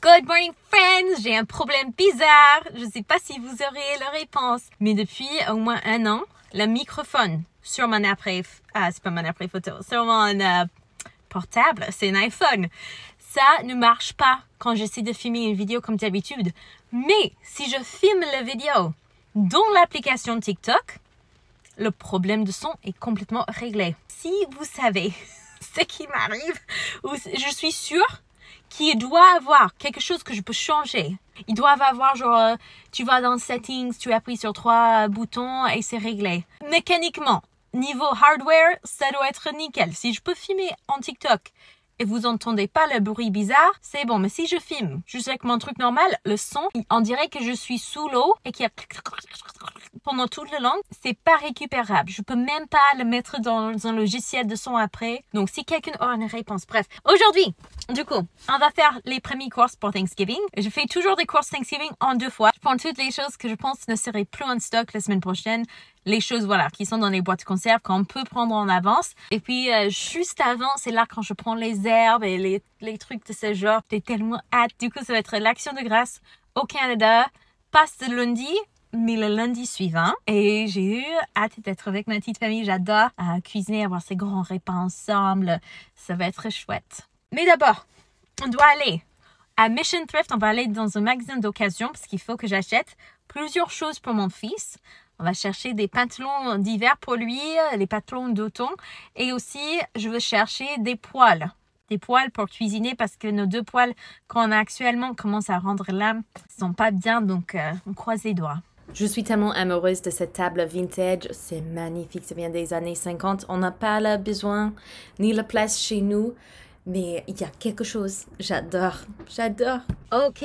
Good morning friends, j'ai un problème bizarre. Je sais pas si vous aurez la réponse. Mais depuis au moins 1 an, le microphone sur mon appareil, c'est pas mon appareil photo, sur mon portable, c'est un iPhone. Ça ne marche pas quand j'essaie de filmer une vidéo comme d'habitude. Mais si je filme la vidéo dans l'application TikTok, le problème de son est complètement réglé. Si vous savez ce qui m'arrive, je suis sûre qu'il doit avoir quelque chose que je peux changer. Ils doivent avoir genre, tu vas dans Settings, tu appuies sur 3 boutons et c'est réglé. Mécaniquement, niveau hardware, ça doit être nickel. Si je peux filmer en TikTok et vous entendez pas le bruit bizarre, c'est bon. Mais si je filme juste avec mon truc normal, le son, on dirait que je suis sous l'eau et qu'il y a pendant tout le long, c'est pas récupérable. Je peux même pas le mettre dans un logiciel de son après. Donc, si quelqu'un a une réponse. Bref, aujourd'hui, du coup, on va faire les premiers courses pour Thanksgiving. Je fais toujours des courses Thanksgiving en 2 fois. Je prends toutes les choses que je pense ne seraient plus en stock la semaine prochaine. Les choses, voilà, qui sont dans les boîtes de conserve qu'on peut prendre en avance. Et puis, juste avant, c'est là quand je prends les herbes et les trucs de ce genre. J'ai tellement hâte. Du coup, ça va être l'Action de grâce au Canada. Pas ce lundi, mais le lundi suivant. Et j'ai eu hâte d'être avec ma petite famille. J'adore cuisiner, avoir ces grands repas ensemble. Ça va être chouette. Mais d'abord, on doit aller à Mission Thrift. On va aller dans un magasin d'occasion parce qu'il faut que j'achète plusieurs choses pour mon fils. On va chercher des pantalons d'hiver pour lui, les pantalons d'automne. Et aussi, je veux chercher des poêles. Des poêles pour cuisiner parce que nos 2 poêles qu'on a actuellement commencent à rendre l'âme. Ils sont pas bien, donc on croise les doigts. Je suis tellement amoureuse de cette table vintage. C'est magnifique, ça vient des années 50. On n'a pas le besoin ni la place chez nous. Mais il y a quelque chose. J'adore. J'adore. Ok,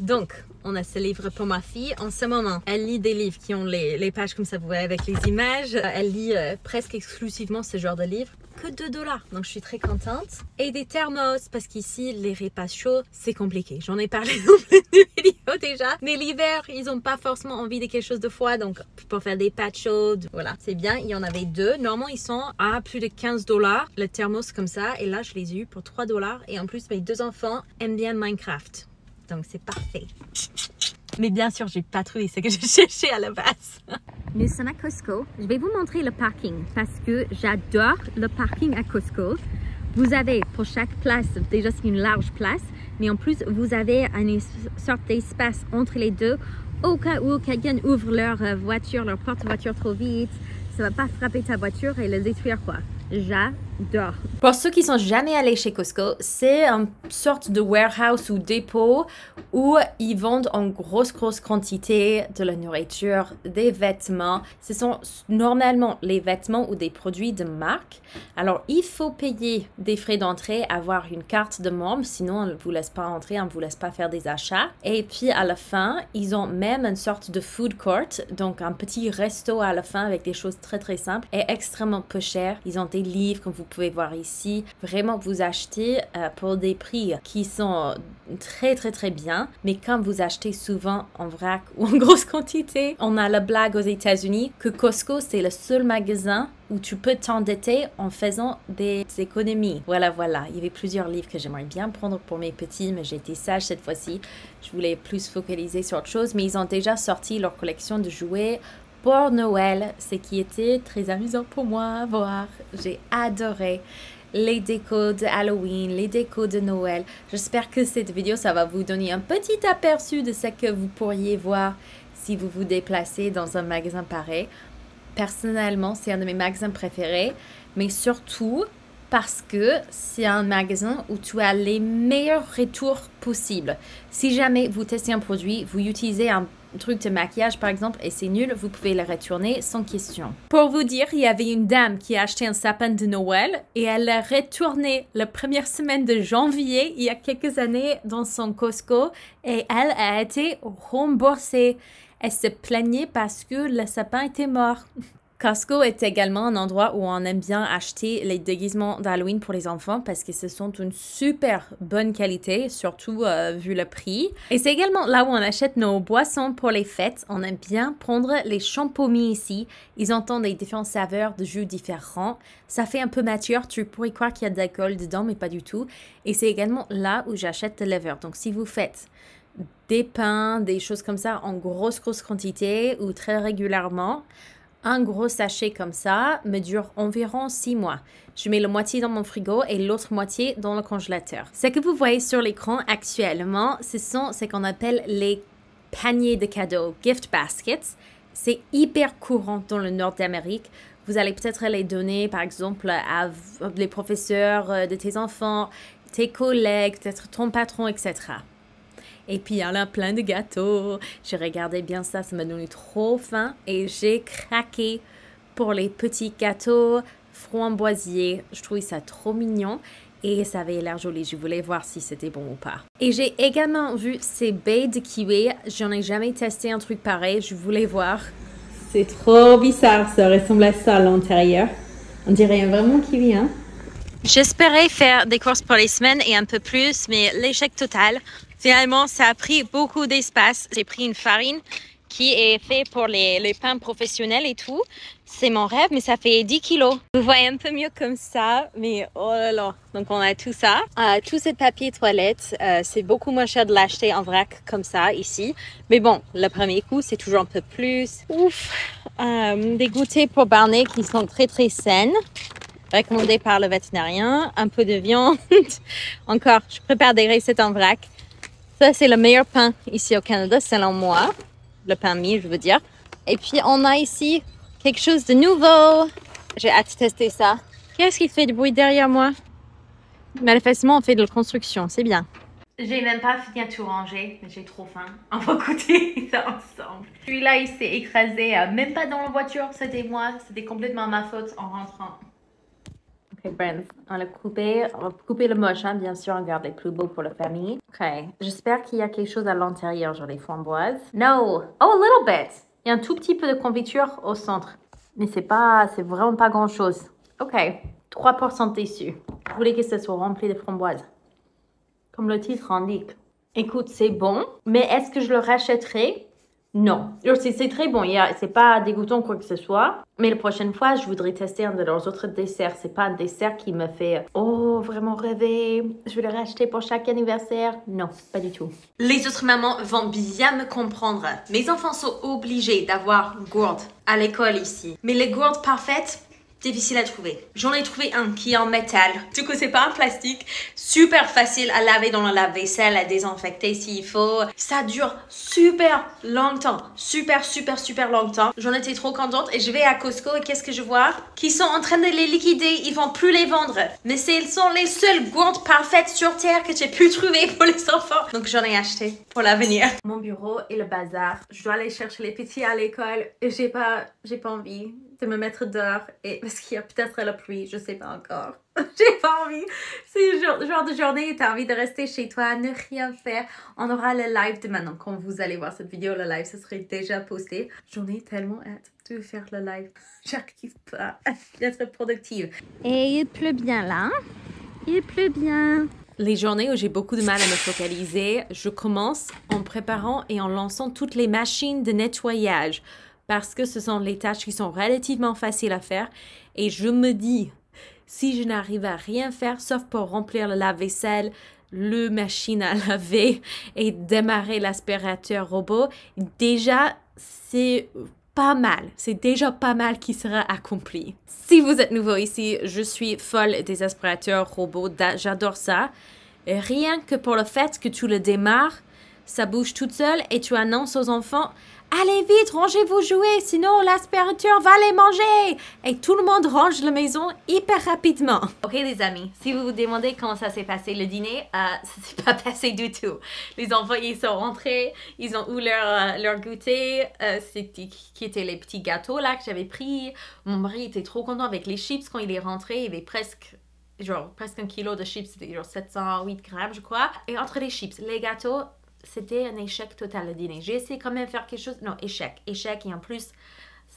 donc on a ce livre pour ma fille. En ce moment, elle lit des livres qui ont les pages comme ça, vous voyez, avec les images. Elle lit presque exclusivement ce genre de livres. Que 2 $. Donc je suis très contente. Et des thermos, parce qu'ici, les repas chauds, c'est compliqué. J'en ai parlé dans plein de vidéos déjà. Mais l'hiver, ils n'ont pas forcément envie de quelque chose de froid. Donc pour faire des pâtes chaudes, voilà, c'est bien. Il y en avait 2. Normalement, ils sont à plus de 15 $. Le thermos comme ça. Et là, je les ai eu pour 3 $. Et en plus, mes 2 enfants aiment bien Minecraft. Donc c'est parfait. Mais bien sûr, j'ai pas trouvé ce que je cherchais à la base. Nous sommes à Costco. Je vais vous montrer le parking parce que j'adore le parking à Costco. Vous avez pour chaque place, déjà c'est une large place, mais en plus vous avez une sorte d'espace entre les deux au cas où quelqu'un ouvre leur voiture, leur porte-voiture trop vite. Ça va pas frapper ta voiture et le détruire quoi. J'adore. Pour ceux qui sont jamais allés chez Costco, c'est une sorte de warehouse ou dépôt où ils vendent en grosse quantité de la nourriture, des vêtements. Ce sont normalement les vêtements ou des produits de marque. Alors, il faut payer des frais d'entrée, avoir une carte de membre, sinon on ne vous laisse pas entrer, on ne vous laisse pas faire des achats. Et puis à la fin, ils ont même une sorte de food court, donc un petit resto à la fin avec des choses très très simples et extrêmement peu chères. Ils ont des livres comme vous pouvez voir ici. Vraiment, vous achetez pour des prix qui sont très très très bien. Mais quand vous achetez souvent en vrac ou en grosse quantité, on a la blague aux États-Unis que Costco c'est le seul magasin où tu peux t'endetter en faisant des économies. Voilà. Il y avait plusieurs livres que j'aimerais bien prendre pour mes petits, mais j'ai été sage cette fois-ci. Je voulais plus focaliser sur autre chose, mais ils ont déjà sorti leur collection de jouets pour Noël, ce qui était très amusant pour moi à voir. J'ai adoré les décos de Halloween, les décos de Noël. J'espère que cette vidéo, ça va vous donner un petit aperçu de ce que vous pourriez voir si vous vous déplacez dans un magasin pareil. Personnellement, c'est un de mes magasins préférés, mais surtout parce que c'est un magasin où tu as les meilleurs retours possibles. Si jamais vous testez un produit, vous utilisez un truc de maquillage par exemple et c'est nul, vous pouvez le retourner sans question. Pour vous dire, il y avait une dame qui a acheté un sapin de Noël et elle l'a retourné la première semaine de janvier il y a quelques années dans son Costco et elle a été remboursée. Elle se plaignait parce que le sapin était mort. Costco est également un endroit où on aime bien acheter les déguisements d'Halloween pour les enfants parce que ce sont une super bonne qualité, surtout vu le prix. Et c'est également là où on achète nos boissons pour les fêtes. On aime bien prendre les champomis ici. Ils ont des différentes saveurs de jus différents. Ça fait un peu mature. Tu pourrais croire qu'il y a de l'alcool dedans, mais pas du tout. Et c'est également là où j'achète le lever. Donc si vous faites des pains, des choses comme ça en grosse quantité ou très régulièrement, un gros sachet comme ça me dure environ 6 mois. Je mets la moitié dans mon frigo et l'autre moitié dans le congélateur. Ce que vous voyez sur l'écran actuellement, ce sont ce qu'on appelle les paniers de cadeaux, gift baskets. C'est hyper courant dans le nord d'Amérique. Vous allez peut-être les donner, par exemple, à les professeurs de tes enfants, tes collègues, peut-être ton patron, etc. Et puis, il y en a plein de gâteaux. J'ai regardé bien ça, ça m'a donné trop faim. Et j'ai craqué pour les petits gâteaux framboisiers. Je trouvais ça trop mignon. Et ça avait l'air joli. Je voulais voir si c'était bon ou pas. Et j'ai également vu ces baies de kiwi. J'en ai jamais testé un truc pareil. Je voulais voir. C'est trop bizarre. Ça ressemble à ça à l'intérieur. On dirait vraiment kiwi, hein? J'espérais faire des courses pour les semaines et un peu plus, mais l'échec total. Finalement, ça a pris beaucoup d'espace. J'ai pris une farine qui est faite pour les pains professionnels et tout. C'est mon rêve, mais ça fait 10 kilos. Vous voyez un peu mieux comme ça, mais oh là là. Donc, on a tout ça. Tout ce papier toilette, c'est beaucoup moins cher de l'acheter en vrac comme ça ici. Mais bon, le premier coup, c'est toujours un peu plus. Ouf! Des goûters pour Barney qui sont très, très saines. Recommandé par le vétérinaire, un peu de viande. Encore, je prépare des recettes en vrac. Ça, c'est le meilleur pain ici au Canada, selon moi. Le pain mie, je veux dire. Et puis, on a ici quelque chose de nouveau. J'ai hâte de tester ça. Qu'est-ce qui fait du bruit derrière moi? Manifestement, on fait de la construction, c'est bien. J'ai même pas fini à tout ranger, mais j'ai trop faim. On va goûter ça ensemble. Celui-là, il s'est écrasé, même pas dans la voiture, c'était moi. C'était complètement ma faute en rentrant. Ok, Brent, on va couper le moche, hein, bien sûr, on garde les plus beaux pour la famille. Ok, j'espère qu'il y a quelque chose à l'intérieur, genre les framboises. No! Oh, a little bit! Il y a un tout petit peu de confiture au centre. Mais c'est vraiment pas grand chose. Ok, 3% déçu. Je voulais que ça soit rempli de framboises. Comme le titre indique. Écoute, c'est bon, mais est-ce que je le rachèterai? Non. C'est très bon, c'est pas dégoûtant quoi que ce soit. Mais la prochaine fois, je voudrais tester un de leurs autres desserts. C'est pas un dessert qui me fait vraiment rêver. Je vais le racheter pour chaque anniversaire. Non, pas du tout. Les autres mamans vont bien me comprendre. Mes enfants sont obligés d'avoir une gourde à l'école ici. Mais les gourdes parfaites, difficile à trouver. J'en ai trouvé un qui est en métal. Du coup, c'est pas en plastique. Super facile à laver dans le lave-vaisselle, à désinfecter s'il faut. Ça dure super longtemps. Super longtemps. J'en étais trop contente et je vais à Costco et qu'est-ce que je vois? Qu'ils sont en train de les liquider. Ils vont plus les vendre. Mais ce sont les seules gourdes parfaites sur Terre que j'ai pu trouver pour les enfants. Donc, j'en ai acheté pour l'avenir. Mon bureau et le bazar. Je dois aller chercher les petits à l'école et j'ai pas envie de me mettre dehors et parce qu'il y a peut-être la pluie, je sais pas encore. J'ai pas envie. C'est le genre de journée où tu as envie de rester chez toi, ne rien faire. On aura le live de maintenant. Quand vous allez voir cette vidéo, le live, ce serait déjà posté. J'en ai tellement hâte de faire le live. J'arrive pas à être productive. Et il pleut bien là. Il pleut bien. Les journées où j'ai beaucoup de mal à me focaliser, je commence en préparant et en lançant toutes les machines de nettoyage. Parce que ce sont les tâches qui sont relativement faciles à faire. Et je me dis, si je n'arrive à rien faire, sauf pour remplir le lave-vaisselle, le machine à laver et démarrer l'aspirateur robot, déjà, c'est pas mal. C'est déjà pas mal qui sera accompli. Si vous êtes nouveau ici, je suis folle des aspirateurs robots. J'adore ça. Et rien que pour le fait que tu le démarres, ça bouge toute seule et tu annonces aux enfants « Allez vite, rangez vos jouets, sinon l'aspirateur va les manger !» Et tout le monde range la maison hyper rapidement. Ok les amis, si vous vous demandez comment ça s'est passé le dîner, ça s'est pas passé du tout. Les enfants, ils sont rentrés, ils ont eu leur goûter, qui étaient les petits gâteaux là que j'avais pris. Mon mari était trop content avec les chips quand il est rentré, il y avait presque 1 kilo de chips, c'était genre 708 grammes je crois. Et entre les chips, les gâteaux, c'était un échec total le dîner. J'ai essayé quand même de faire quelque chose. Non, échec. Et en plus,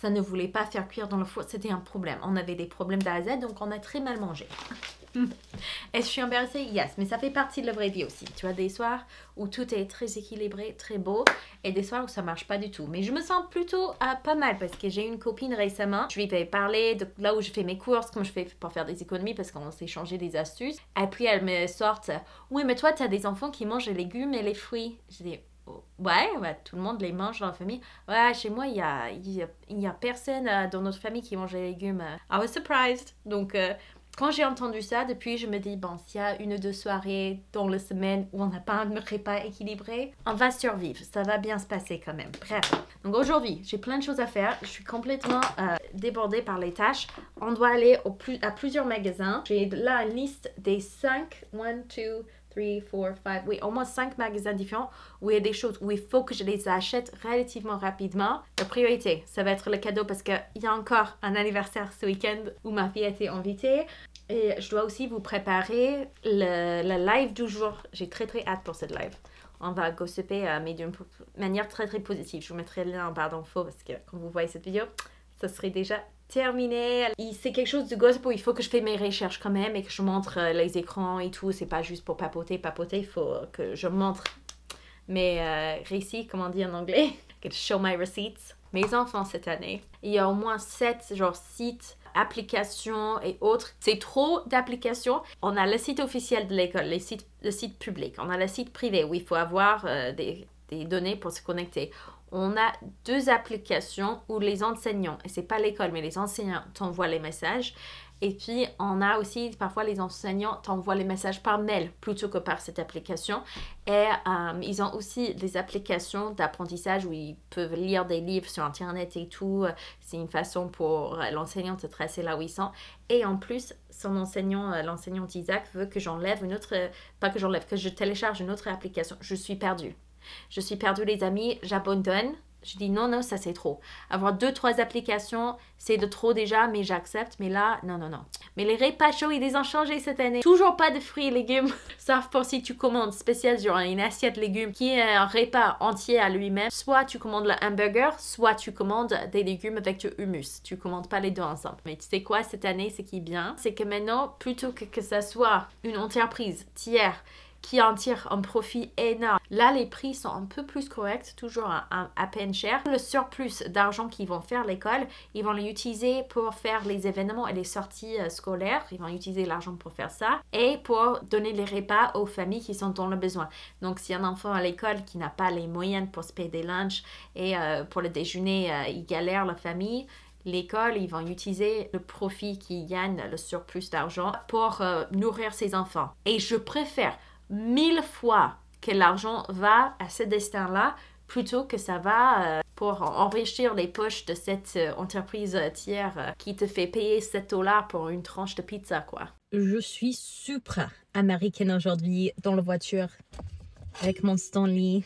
ça ne voulait pas faire cuire dans le four. C'était un problème. On avait des problèmes d'A à Z, donc on a très mal mangé. Est-ce que je suis embarrassée? Yes, mais ça fait partie de la vraie vie aussi. Tu as des soirs où tout est très équilibré, très beau, et des soirs où ça marche pas du tout. Mais je me sens plutôt pas mal parce que j'ai une copine récemment. Je lui avais parlé de là où je fais mes courses, comment je fais pour faire des économies parce qu'on s'est changé des astuces. Et puis elle me sort, oui, mais toi, tu as des enfants qui mangent les légumes et les fruits. Je dis, ouais, tout le monde les mange dans la famille. Ouais, chez moi, il y a personne dans notre famille qui mange les légumes. I was surprised. Donc, quand j'ai entendu ça, depuis, je me dis, bon, s'il y a 1 ou 2 soirées dans la semaine où on n'a pas un repas équilibré, on va survivre. Ça va bien se passer quand même. Bref. Donc aujourd'hui, j'ai plein de choses à faire. Je suis complètement débordée par les tâches. On doit aller à plusieurs magasins. J'ai là une liste des 5, 1, 2, 3, 4, 5, oui, au moins 5 magasins différents où il y a des choses où il faut que je les achète relativement rapidement. La priorité, ça va être le cadeau parce qu'il y a encore un anniversaire ce week-end où ma fille a été invitée. Et je dois aussi vous préparer le live du jour. J'ai très hâte pour cette live. On va gossiper, mais d'une manière très positive. Je vous mettrai le lien en barre d'infos parce que quand vous voyez cette vidéo, ça serait déjà terminé. C'est quelque chose de gossip où il faut que je fasse mes recherches quand même et que je montre les écrans et tout. C'est pas juste pour papoter. Il faut que je montre mes récits, comment on dit en anglais. Show my receipts. Mes enfants cette année, il y a au moins 7 sites, applications et autres. C'est trop d'applications. On a le site officiel de l'école, le site public. On a le site privé où il faut avoir des données pour se connecter. On a 2 applications où les enseignants, et c'est pas l'école, mais les enseignants t'envoient les messages. Et puis, on a aussi, parfois, les enseignants t'envoient les messages par mail plutôt que par cette application. Et ils ont aussi des applications d'apprentissage où ils peuvent lire des livres sur Internet et tout. C'est une façon pour l'enseignant de tracer là où ils sont. Et en plus, son enseignant, l'enseignant Isaac veut que j'enlève que je télécharge une autre application. Je suis perdue. Les amis, j'abandonne. Je dis non, ça c'est trop. Avoir 2-3 applications, c'est de trop déjà, mais j'accepte. Mais là, non. Mais les repas chauds, ils les ont changés cette année. Toujours pas de fruits et légumes. Sauf pour si tu commandes spécial sur une assiette légumes qui est un repas entier à lui-même. Soit tu commandes le hamburger, soit tu commandes des légumes avec du hummus. Tu commandes pas les deux ensemble. Mais tu sais quoi, cette année, ce qui est bien, c'est que maintenant, plutôt que ça soit une entreprise tiers qui en tire un profit énorme. Là, les prix sont un peu plus corrects, toujours à peine cher. Le surplus d'argent qu'ils vont faire l'école, ils vont l'utiliser pour faire les événements et les sorties scolaires. Ils vont utiliser l'argent pour faire ça et pour donner les repas aux familles qui sont dans le besoin. Donc, si un enfant à l'école qui n'a pas les moyens pour se payer des lunchs et pour le déjeuner, il galère la famille, l'école, ils vont utiliser le profit qu'ils gagnent, le surplus d'argent pour nourrir ses enfants. Et je préfère 1000 fois que l'argent va à ce destin-là plutôt que ça va pour enrichir les poches de cette entreprise tiers qui te fait payer 7 $ pour une tranche de pizza, quoi. Je suis super américaine aujourd'hui dans la voiture avec mon Stanley.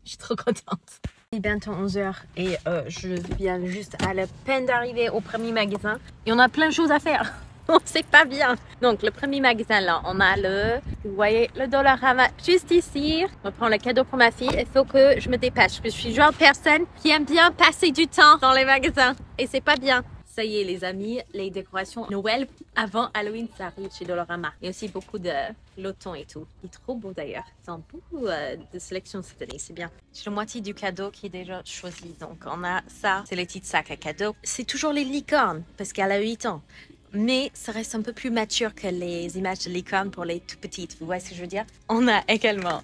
Je suis trop contente. Il est bientôt 11h et je viens juste à la peine d'arriver au premier magasin et on a plein de choses à faire. C'est pas bien. Donc, le premier magasin, là, on a vous voyez, le Dollarama juste ici. On prend le cadeau pour ma fille. Il faut que je me dépêche. Je suis le genre de personne qui aime bien passer du temps dans les magasins. Et c'est pas bien. Ça y est, les amis, les décorations Noël avant Halloween, ça arrive chez Dollarama. Il y a aussi beaucoup de loton et tout. Il est trop beau d'ailleurs. Ils ont beaucoup de sélection cette année, c'est bien. J'ai la moitié du cadeau qui est déjà choisi. Donc, on a ça. C'est les petits sacs à cadeaux. C'est toujours les licornes parce qu'elle a 8 ans. Mais ça reste un peu plus mature que les images de licorne pour les tout petites. Vous voyez ce que je veux dire? On a également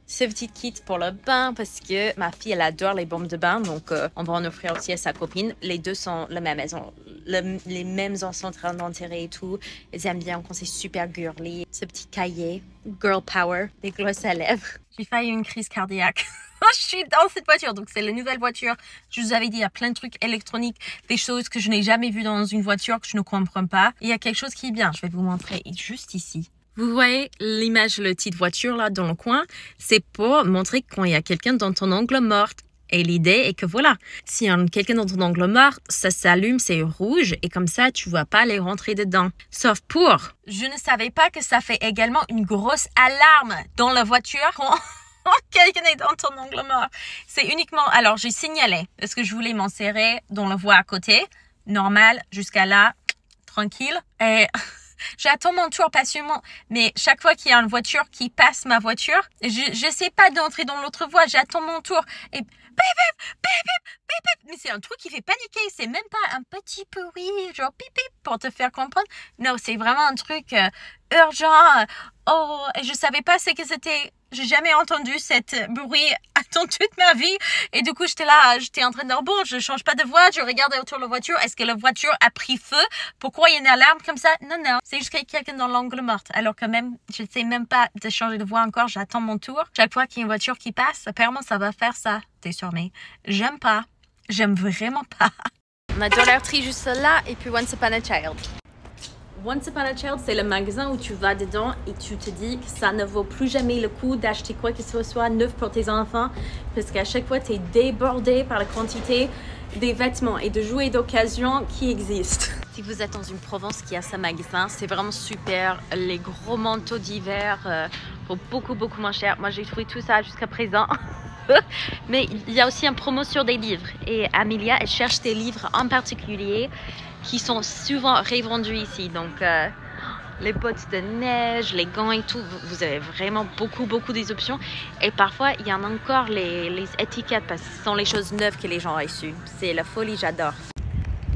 ce petit kit pour le bain parce que ma fille, elle adore les bombes de bain. Donc, on va en offrir aussi à sa copine. Les deux sont la même. Elles ont les mêmes enceintes d'intérêt et tout. Elles aiment bien quand c'est super girly. Ce petit cahier, Girl Power, des glosses à lèvres. J'ai failli une crise cardiaque. Je suis dans cette voiture, donc c'est la nouvelle voiture. Je vous avais dit, il y a plein de trucs électroniques, des choses que je n'ai jamais vues dans une voiture, que je ne comprends pas. Et il y a quelque chose qui est bien, je vais vous montrer juste ici. Vous voyez l'image de la petite voiture là dans le coin, c'est pour montrer quand il y a quelqu'un dans ton angle mort. Et l'idée est que voilà, s'il y a quelqu'un dans ton angle mort, ça s'allume, c'est rouge et comme ça, tu ne vois pas les rentrer dedans. Sauf pour, je ne savais pas que ça fait également une grosse alarme dans la voiture. quelqu'un est dans ton angle mort. C'est uniquement... Alors, j'ai signalé parce que je voulais m'en serrer dans la voie à côté. Normal, jusqu'à là, tranquille. Et j'attends mon tour patiemment. Mais chaque fois qu'il y a une voiture qui passe ma voiture, je sais pas d'entrer dans l'autre voie. J'attends mon tour. Et mais c'est un truc qui fait paniquer. C'est même pas un petit bruit, genre pip pip pour te faire comprendre. Non, c'est vraiment un truc urgent. Oh, et je savais pas ce que c'était. J'ai jamais entendu cet bruit dans toute ma vie. Et du coup, j'étais en train de dire, bon, je change pas de voie, je regarde autour de la voiture. Est-ce que la voiture a pris feu? Pourquoi il y a une alarme comme ça? Non. C'est juste quelqu'un dans l'angle mort. Alors que même, je sais même pas de changer de voie encore. J'attends mon tour. Chaque fois qu'il y a une voiture qui passe, apparemment, ça va faire ça. T'es sûr, mais j'aime pas. J'aime vraiment pas. On a Dollar Tree juste là et puis Once Upon a Child. Once Upon a Child, c'est le magasin où tu vas dedans et tu te dis que ça ne vaut plus jamais le coup d'acheter quoi que ce soit neuf pour tes enfants parce qu'à chaque fois, tu es débordé par la quantité des vêtements et de jouets d'occasion qui existent. Si vous êtes dans une province qui a ce magasin, c'est vraiment super. Les gros manteaux d'hiver pour beaucoup moins cher. Moi, j'ai trouvé tout ça jusqu'à présent. Mais il y a aussi une promo sur des livres. Et Amelia, elle cherche des livres en particulier qui sont souvent revendus ici. Donc, les bottes de neige, les gants et tout, vous avez vraiment beaucoup des options. Et parfois, il y en a encore les étiquettes parce que ce sont les choses neuves que les gens ont reçues. C'est la folie, j'adore.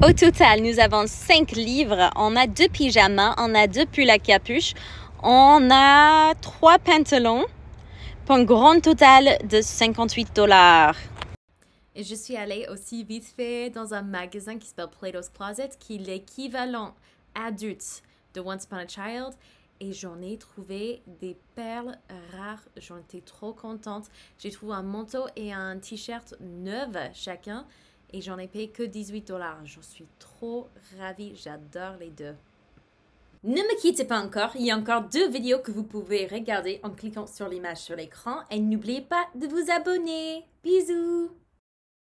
Au total, nous avons 5 livres. On a 2 pyjamas, on a 2 pulls à capuche, on a 3 pantalons pour un grand total de $58. Et je suis allée aussi vite fait dans un magasin qui s'appelle Plato's Closet, qui est l'équivalent adulte de Once Upon a Child. Et j'en ai trouvé des perles rares. J'en étais trop contente. J'ai trouvé un manteau et un t-shirt neuf chacun. Et j'en ai payé que $18. J'en suis trop ravie. J'adore les deux. Ne me quittez pas encore, il y a encore 2 vidéos que vous pouvez regarder en cliquant sur l'image sur l'écran. Et n'oubliez pas de vous abonner. Bisous!